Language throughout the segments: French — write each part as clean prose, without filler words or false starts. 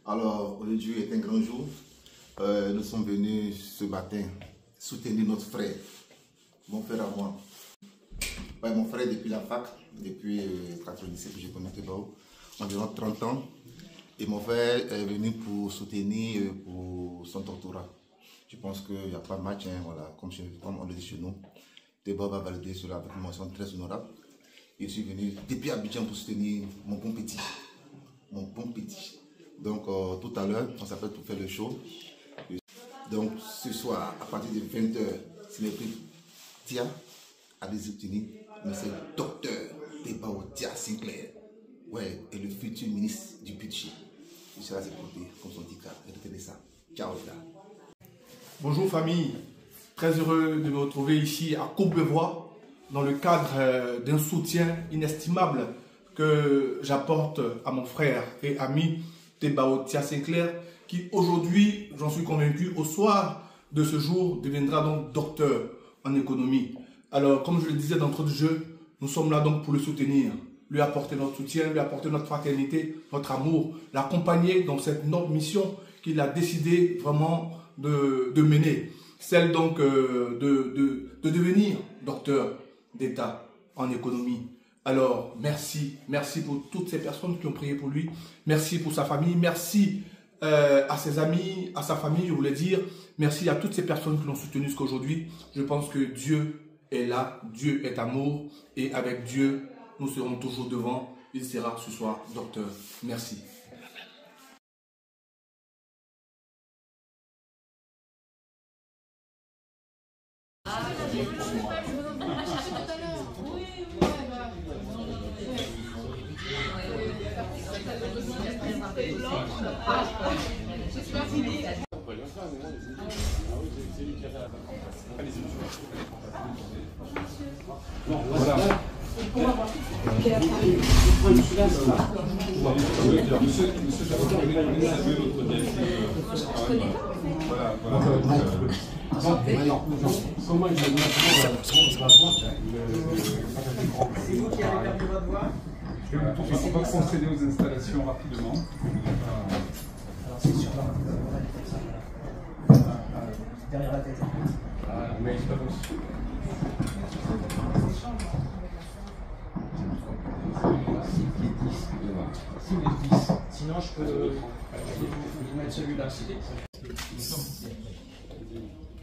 Alors, aujourd'hui est un grand jour. Nous sommes venus ce matin soutenir notre frère, mon frère à moi. Ouais, mon frère depuis la fac, depuis 97 que je connais Tebao, environ 30 ans. Et mon frère est venu pour soutenir pour son doctorat. Je pense qu'il n'y a pas de match, hein, voilà, comme on le dit chez nous. Tebao va valider cela avec une mention très honorable. Je suis venu depuis Abidjan pour soutenir mon bon petit. Mon bon petit. Donc tout à l'heure, on s'appelle pour faire le show. Donc ce soir, à partir de 20h, c'est le prix Tia à des États-Unis, mais c'est le docteur Tebao Tia Sinclair. Ouais, et le futur ministre du budget. Il sera à ses côtés, comme son dit, retenez ça. Ciao, gars. Bonjour famille, très heureux de me retrouver ici à Courbevoie dans le cadre d'un soutien inestimable que j'apporte à mon frère et ami Tebao Tia Sinclair, qui aujourd'hui, j'en suis convaincu, au soir de ce jour, deviendra donc docteur en économie. Alors, comme je le disais d'entrée de jeu, nous sommes là donc pour le soutenir, lui apporter notre soutien, lui apporter notre fraternité, notre amour, l'accompagner dans cette noble mission qu'il a décidé vraiment de mener, celle donc de devenir docteur d'État en économie. Alors, merci pour toutes ces personnes qui ont prié pour lui, merci pour sa famille, merci à ses amis, à sa famille, je voulais dire, merci à toutes ces personnes qui l'ont soutenu jusqu'à aujourd'hui. Je pense que Dieu est là, Dieu est amour, et avec Dieu, nous serons toujours devant. Il sera ce soir docteur. Merci. On va procéder aux installations rapidement. Alors c'est sur derrière la tête. Mais sinon je peux vous mettre celui-là.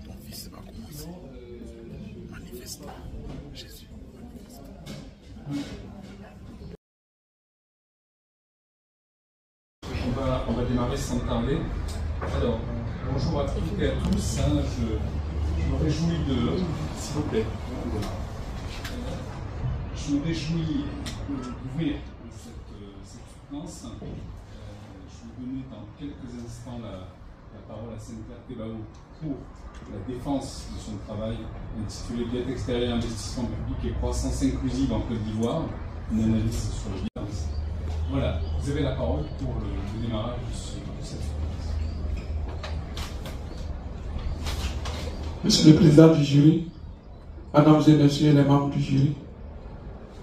Mon fils va commencer. Manifeste. Jésus, manifeste. On va démarrer sans tarder. Alors, bonjour à toutes et à tous. Je me réjouis de... S'il vous plaît. Je me réjouis d'ouvrir cette soutenance. Je vais donner dans quelques instants la parole à Sinclair Tebao pour la défense de son travail intitulé Dette extérieure, investissement public et croissance inclusive en Côte d'Ivoire, une analyse sur le bilan. Voilà, vous avez la parole pour le démarrage de cette conférence. Monsieur le Président du jury, Mesdames et Messieurs les membres du jury,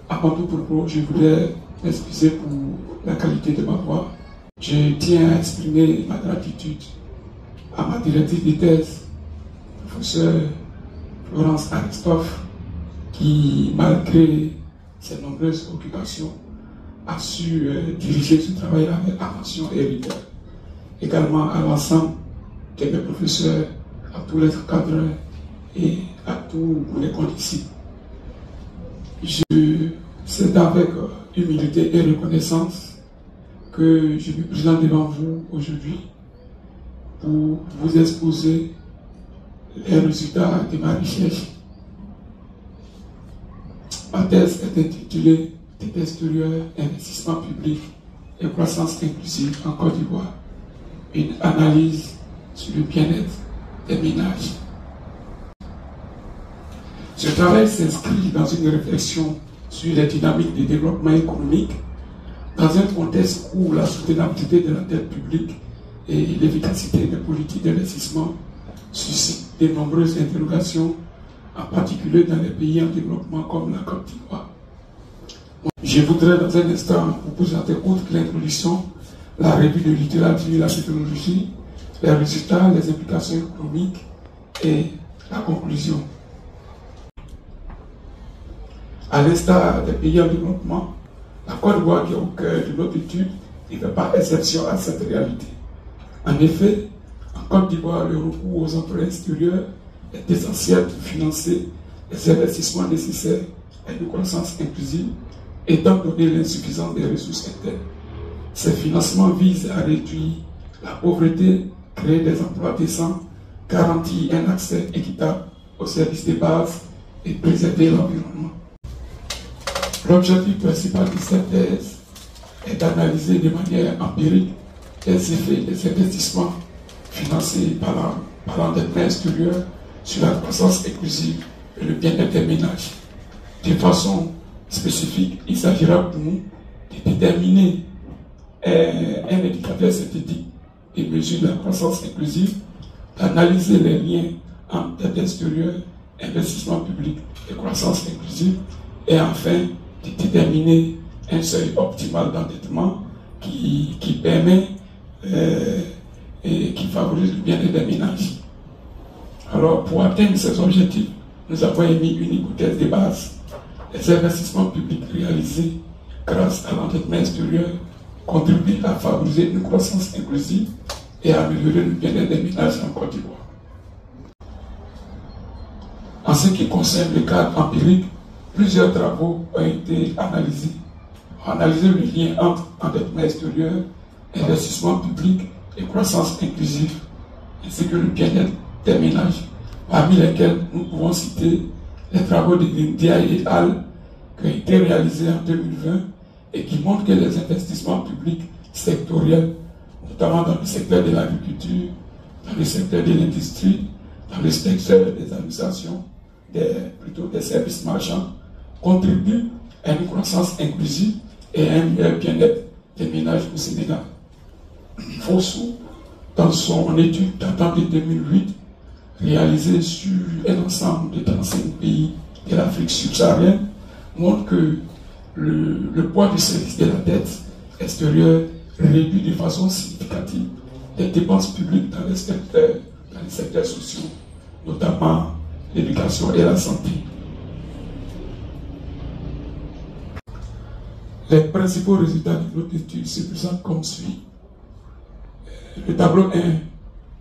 avant tout propos, je voudrais m'excuser pour la qualité de ma voix. Je tiens à exprimer ma gratitude à ma directrice de thèse, professeure Florence Aristoff, qui, malgré ses nombreuses occupations, a su diriger ce travail avec attention et rigueur. Également à l'ensemble de mes professeurs, à tous les cadres et à tous les condisciples. C'est avec humilité et reconnaissance que je me présente devant vous aujourd'hui pour vous exposer les résultats de ma recherche. Ma thèse est intitulée Dette extérieure, investissement public et croissance inclusive en Côte d'Ivoire. Une analyse sur le bien-être des ménages. Ce travail s'inscrit dans une réflexion sur les dynamiques de développement économique dans un contexte où la soutenabilité de la dette publique et l'efficacité des politiques d'investissement suscitent de nombreuses interrogations, en particulier dans les pays en développement comme la Côte d'Ivoire. Je voudrais dans un instant vous présenter, outre l'introduction, la revue de littérature, la méthodologie, les résultats, les implications économiques et la conclusion. À l'instar des pays en développement, la Côte d'Ivoire, qui est au cœur de notre étude, ne fait pas exception à cette réalité. En effet, en Côte d'Ivoire, le recours aux emprunts extérieurs est essentiel pour financer les investissements nécessaires à une croissance inclusive, étant donné l'insuffisance des ressources internes. Ces financements visent à réduire la pauvreté, créer des emplois décents, garantir un accès équitable aux services de base et préserver l'environnement. L'objectif principal de cette thèse est d'analyser de manière empirique les effets des investissements financés par l'endettement extérieur sur la croissance inclusive et le bien-être des ménages. De façon spécifique, il s'agira pour nous de déterminer un indicateur synthétique et mesure la croissance inclusive, d'analyser les liens entre dette extérieure, investissement public et croissance inclusive, et enfin de déterminer un seuil optimal d'endettement qui permet et qui favorise le bien-être des ménages. Alors, pour atteindre ces objectifs, nous avons émis une hypothèse de base. Les investissements publics réalisés grâce à l'endettement extérieur contribuent à favoriser une croissance inclusive et à améliorer le bien-être des ménages en Côte d'Ivoire. En ce qui concerne le cadre empirique, plusieurs travaux ont été analysés. On a analysé le lien entre endettement extérieur, investissement public et croissance inclusive, ainsi que le bien-être des ménages, parmi lesquels nous pouvons citer les travaux de Ndiaye et al. Qui ont été réalisés en 2020 et qui montrent que les investissements publics sectoriels, notamment dans le secteur de l'agriculture, dans le secteur de l'industrie, dans le secteur des administrations, plutôt des services marchands, contribuent à une croissance inclusive et à un meilleur bien-être des ménages au Sénégal. Fossou, dans son étude datant de 2008, réalisée sur un ensemble de 35 pays de l'Afrique subsaharienne, montre que le poids du service de la dette extérieure réduit de façon significative les dépenses publiques dans les secteurs sociaux, notamment l'éducation et la santé. Les principaux résultats de notre étude se présentent comme suit. Le tableau 1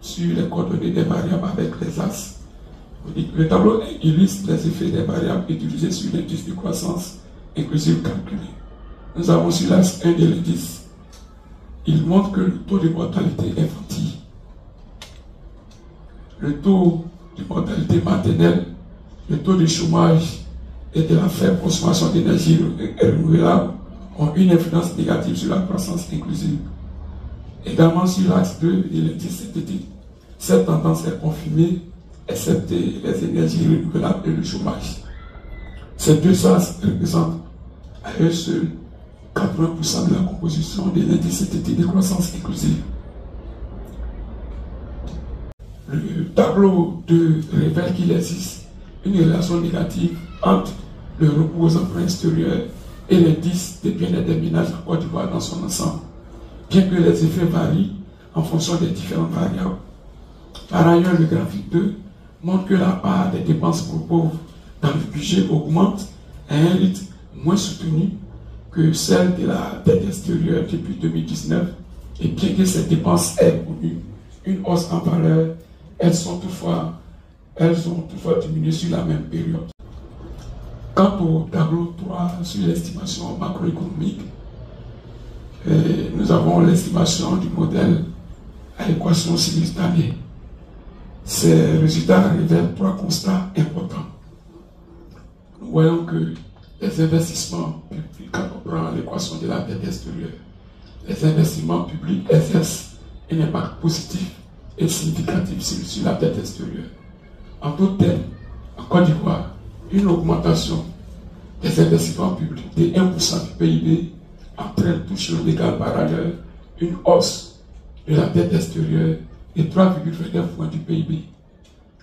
sur les coordonnées des variables avec les axes. Le tableau 1 illustre les effets des variables utilisées sur l'indice de croissance inclusive calculé. Nous avons sur l'axe 1 de l'indice. Il montre que le taux de mortalité infantile, le taux de mortalité maternelle, le taux de chômage et de la faible consommation d'énergie renouvelable ont une influence négative sur la croissance inclusive. Également sur l'axe 2 de l'indice synthétique, cette tendance est confirmée, excepté les énergies renouvelables et le chômage. Ces deux axes représentent à eux seuls 80% de la composition de l'indice synthétique de croissance inclusive. Le tableau 2 révèle qu'il existe une relation négative entre le recours aux emprunts extérieurs et l'indice de bien-être des ménages en Côte d'Ivoire dans son ensemble, bien que les effets varient en fonction des différentes variables. Par ailleurs, le graphique 2 montre que la part des dépenses pour pauvres dans le budget augmente à un rythme moins soutenu que celle de la dette extérieure depuis 2019, et bien que ces dépenses aient connu une hausse en valeur, elles ont toutefois diminué sur la même période. Quant au tableau 3 sur l'estimation macroéconomique, nous avons l'estimation du modèle à l'équation simultanée. Ces résultats révèlent trois constats importants. Nous voyons que les investissements publics, quand on prend l'équation de la dette extérieure, les investissements publics exercent un impact positif et significatif sur la dette extérieure. En d'autres termes, en Côte d'Ivoire, une augmentation des investissements publics de 1% du PIB entraîne tout chose égal par ailleurs une hausse de la dette extérieure de 3,29 points du PIB.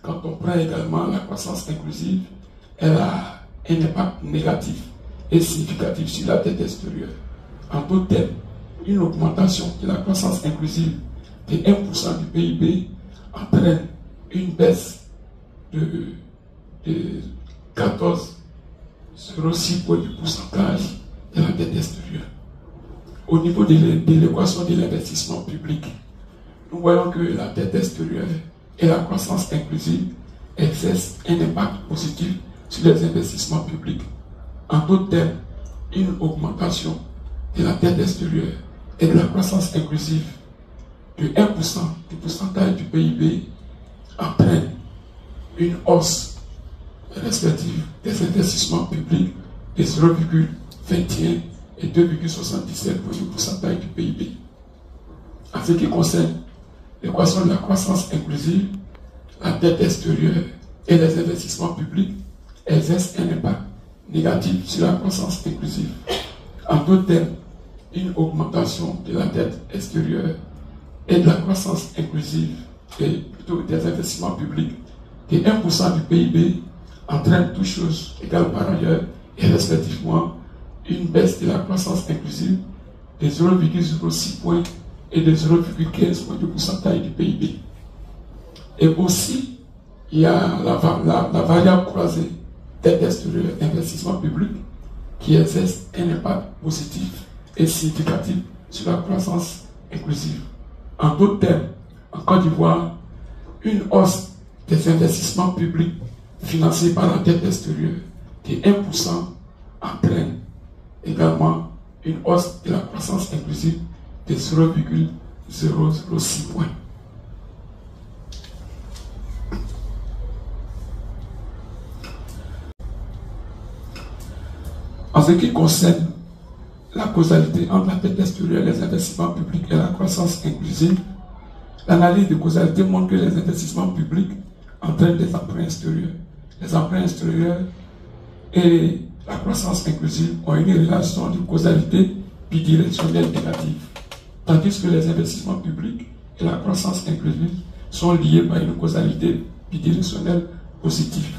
Quand on prend également la croissance inclusive, elle a un impact négatif et significatif sur la dette extérieure. En d'autres termes, une augmentation de la croissance inclusive de 1% du PIB entraîne une baisse de 14,06 points du pourcentage de la dette extérieure. Au niveau de l'équation de l'investissement public, nous voyons que la dette extérieure et la croissance inclusive exercent un impact positif sur les investissements publics. En d'autres termes, une augmentation de la dette extérieure et de la croissance inclusive de 1% du pourcentage du PIB entraîne une hausse respective des investissements publics de 0,21 et 2,77 points du pourcentage du PIB. En ce qui concerne l'équation de la croissance inclusive, la dette extérieure et les investissements publics exercent un impact négatif sur la croissance inclusive. En d'autres termes, une augmentation de la dette extérieure et de la croissance inclusive et plutôt des investissements publics de 1% du PIB entraîne toutes choses égales par ailleurs et respectivement une baisse de la croissance inclusive de 0,06 points et de 0,15 points de pourcentage du PIB. Et aussi, il y a la variable croisée dette extérieure et investissement public qui exerce un impact positif et significatif sur la croissance inclusive. En d'autres termes, en Côte d'Ivoire, une hausse des investissements publics financés par la dette extérieure de 1% entraîne également une hausse de la croissance inclusive de 0,006 points. En ce qui concerne la causalité entre la dette extérieure, les investissements publics et la croissance inclusive, l'analyse de causalité montre que les investissements publics entraînent des emprunts extérieurs. Les emprunts extérieurs et la croissance inclusive ont une relation de causalité bidirectionnelle négative, tandis que les investissements publics et la croissance inclusive sont liés par une causalité bidirectionnelle positive.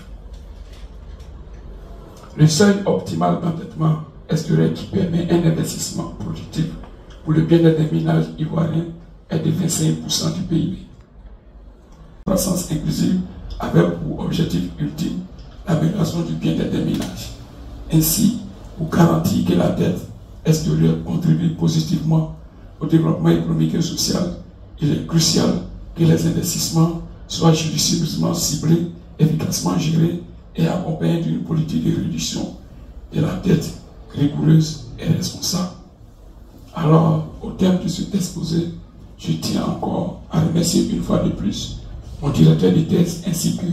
Le seuil optimal d'endettement extérieur qui permet un investissement productif pour le bien-être des ménages ivoiriens est de 25% du PIB. La croissance inclusive avait pour objectif ultime l'amélioration du bien-être des ménages. Ainsi, pour garantir que la dette extérieure contribue positivement au développement économique et social, il est crucial que les investissements soient judicieusement ciblés, efficacement gérés et accompagnés d'une politique de réduction de la dette rigoureuse et responsable. Alors, au terme de cet exposé, je tiens encore à remercier une fois de plus mon directeur de thèse ainsi que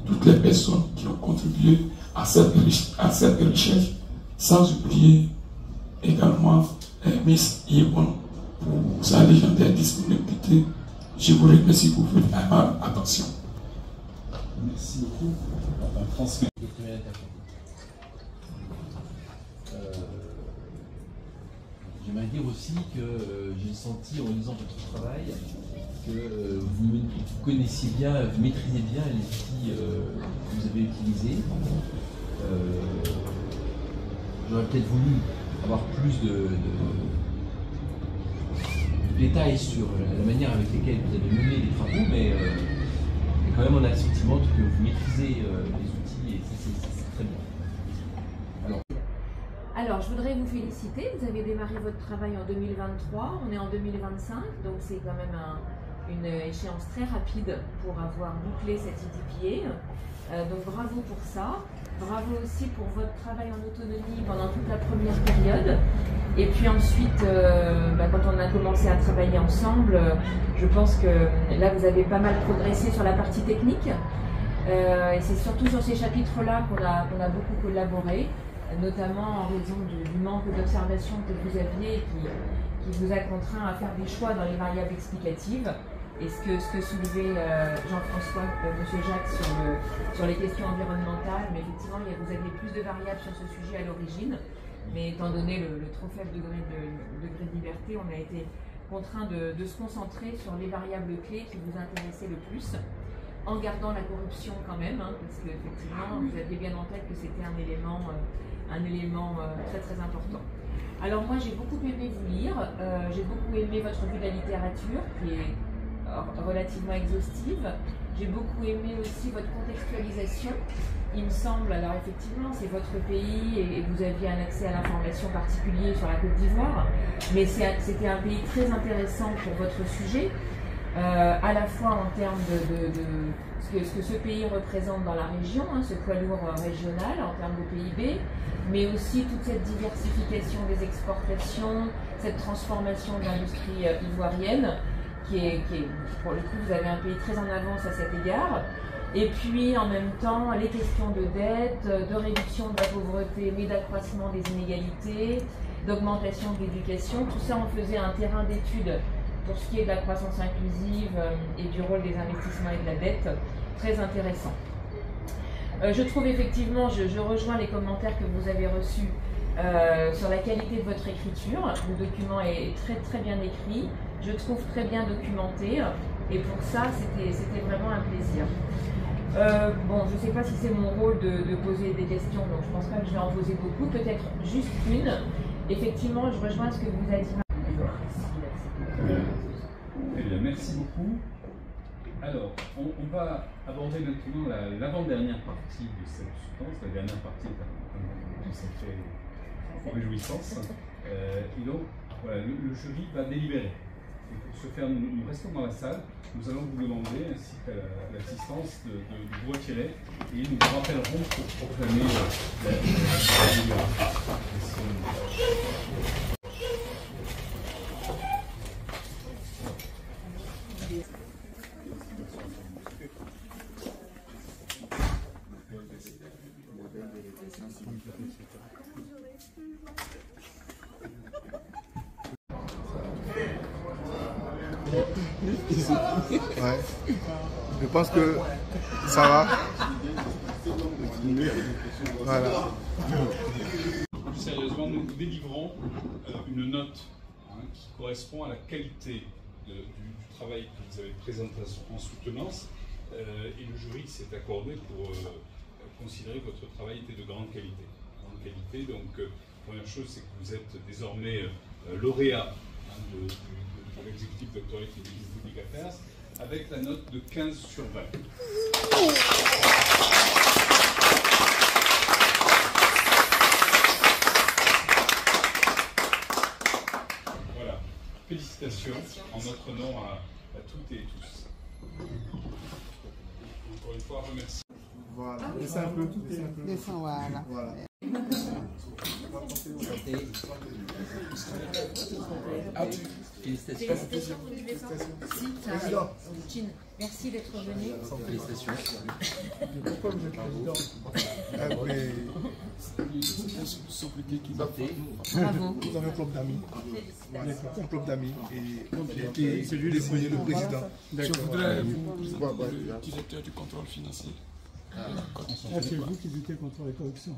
toutes les personnes qui ont contribué à cette recherche, sans oublier également Miss Yvonne pour sa légendaire disponibilité. Je vous remercie pour votre aimable attention. Merci beaucoup. J'aimerais dire aussi que j'ai senti en lisant votre travail que vous connaissiez bien, vous maîtrisez bien les outils que vous avez utilisés. J'aurais peut-être voulu avoir plus de détails sur la manière avec laquelle vous avez mené les travaux, mais quand même on a le sentiment que vous maîtrisez les outils et c'est très bien. Alors, je voudrais vous féliciter, vous avez démarré votre travail en 2023, on est en 2025, donc c'est quand même une échéance très rapide pour avoir bouclé cette IDPA. Donc bravo pour ça, bravo aussi pour votre travail en autonomie pendant toute la première période. Et puis ensuite, quand on a commencé à travailler ensemble, je pense que là vous avez pas mal progressé sur la partie technique. Et c'est surtout sur ces chapitres-là qu'on a beaucoup collaboré, notamment en raison du manque d'observation que vous aviez qui vous a contraint à faire des choix dans les variables explicatives. Et ce que soulevait Jean-François, M. Jacques sur les questions environnementales, mais effectivement vous aviez plus de variables sur ce sujet à l'origine, mais étant donné le trop faible degré de liberté, on a été contraint de se concentrer sur les variables clés qui vous intéressaient le plus, en gardant la corruption quand même, parce qu'effectivement vous aviez bien en tête que c'était un élément très très important. Alors moi j'ai beaucoup aimé vous lire, j'ai beaucoup aimé votre revue de la littérature qui est relativement exhaustive. J'ai beaucoup aimé aussi votre contextualisation. Il me semble, alors effectivement c'est votre pays et vous aviez un accès à l'information particulier sur la Côte d'Ivoire, mais c'était un pays très intéressant pour votre sujet, à la fois en termes de ce que ce pays représente dans la région, hein, ce poids lourd régional en termes de PIB, mais aussi toute cette diversification des exportations, cette transformation de l'industrie ivoirienne, qui est, pour le coup, vous avez un pays très en avance à cet égard. Et puis, en même temps, les questions de dette, de réduction de la pauvreté, mais d'accroissement des inégalités, d'augmentation de l'éducation, tout ça, on faisait un terrain d'étude pour ce qui est de la croissance inclusive et du rôle des investissements et de la dette, très intéressant. Je trouve effectivement, je rejoins les commentaires que vous avez reçus sur la qualité de votre écriture. Le document est très très bien écrit, je trouve très bien documenté, et pour ça, c'était vraiment un plaisir. Bon, je ne sais pas si c'est mon rôle de poser des questions, donc je ne pense pas que je vais en poser beaucoup, peut-être juste une. Effectivement, je rejoins ce que vous avez dit. Eh bien, merci beaucoup. Alors, on va aborder maintenant l'avant-dernière partie de cette soutenance. La dernière partie est tout à fait réjouissance. Et donc, voilà, le jury va délibérer. Et pour ce faire, nous restons dans la salle. Nous allons vous demander, ainsi qu'à l'assistance, de vous retirer. Et nous vous rappellerons pour proclamer la Ouais. Je pense que ça va. Voilà. Plus sérieusement, nous vous délivrons une note qui correspond à la qualité du travail que vous avez présenté en soutenance. Et le jury s'est accordé pour considérer que votre travail était de grande qualité. Donc, première chose, c'est que vous êtes désormais lauréat de l'exécutif doctoral qui est Public Affairs, avec la note de 15 sur 20. Voilà. Félicitations en notre nom à toutes et tous. Encore une fois, remercie. Voilà. Descends un peu. Descends, voilà. Félicitations, vous devez pas. Si, Chin, merci d'être venu. Félicitations. Pourquoi vous êtes président? Bravo. Nous avons un club d'amis. Un club d'amis. Et j'ai été désigné le président. Je voudrais vous présenter le directeur du contrôle financier. C'est vous qui luttez contre les corruptions.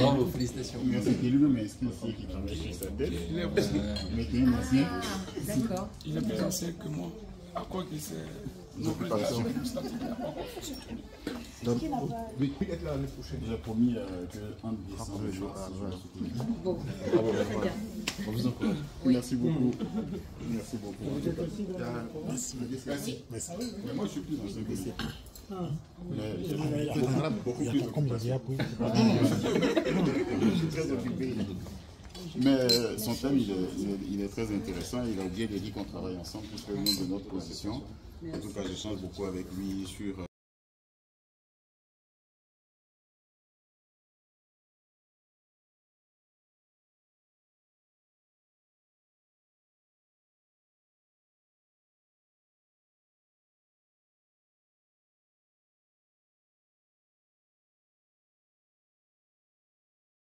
Bravo, félicitations. Merci lui-même, mais est-ce ici qui travaille sur sa tête? D'accord. Il est plus ancien que moi. À quoi que c'est nos occupations. Donc, oui, être là l'année prochaine. J'ai promis qu'en décembre, je vais Bon, très bien. On vous encourage. Merci beaucoup. Merci beaucoup. Merci. Mais moi, je suis plus ancien que lui. Mais Il y a combien de diapos? je suis très occupé. Mais son thème, il est très intéressant. Il a bien dit qu'on travaille ensemble, puisque nous, de notre position, en tout cas, j'échange beaucoup avec lui sur